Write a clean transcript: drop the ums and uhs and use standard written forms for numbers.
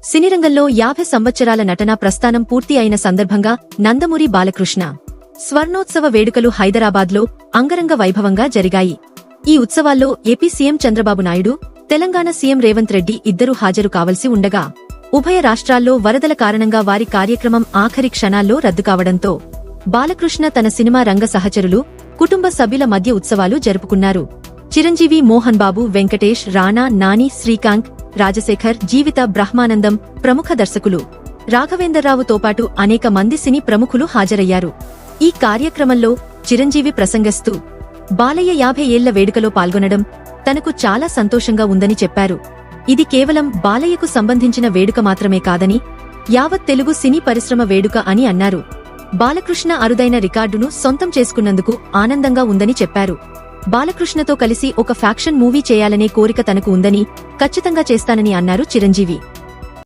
సినీరంగంలో 50 సంవత్సరాల నటనా ప్రస్థానం పూర్తి అయిన సందర్భంగా నందమూరి బాలకృష్ణ స్వర్ణోత్సవ వేడుకలు హైదరాబాద్లో అంగరంగ వైభవంగా జరిగాయి. ఈ ఉత్సవాల్లో AP CM Chandrababu Naidu, Telangana CM Revanth Reddy ఇద్దరూ హాజరు కావలసి ఉండగా, ఉభయ రాష్ట్రాల్లో వరదల కారణంగా వారి కార్యక్రమం ఆఖరి క్షణాల్లో రద్దు కావడంతో బాలకృష్ణ తన సినిమా రంగ సహచరులు, కుటుంబ సభ్యుల మధ్య ఉత్సవాలు జరుపుకున్నారు. చిరంజీవి, మోహన్ బాబు, వెంకటేష్, రానా, నాని, శ్రీకాంత్, రాజశేఖర్, జీవిత, బ్రహ్మానందం, ప్రముఖ దర్శకులు రాఘవేంద్రరావుతో పాటు అనేక మంది సినీ ప్రముఖులు హాజరయ్యారు. ఈ కార్యక్రమంలో చిరంజీవి ప్రసంగిస్తూ బాలయ్య 50 ఏళ్ల వేడుకలో పాల్గొనడం తనకు చాలా సంతోషంగా ఉందని చెప్పారు. ఇది కేవలం బాలయ్యకు సంబంధించిన వేడుక మాత్రమే కాదని, యావత్ తెలుగు సినీ పరిశ్రమ వేడుక అని అన్నారు. బాలకృష్ణ అరుదైన రికార్డును సొంతం చేసుకున్నందుకు ఆనందంగా ఉందని చెప్పారు. బాలకృష్ణతో కలిసి ఒక ఫ్యాక్షన్ మూవీ చేయాలనే కోరిక తనకు ఉందని, ఖచ్చితంగా చేస్తానని అన్నారు చిరంజీవి.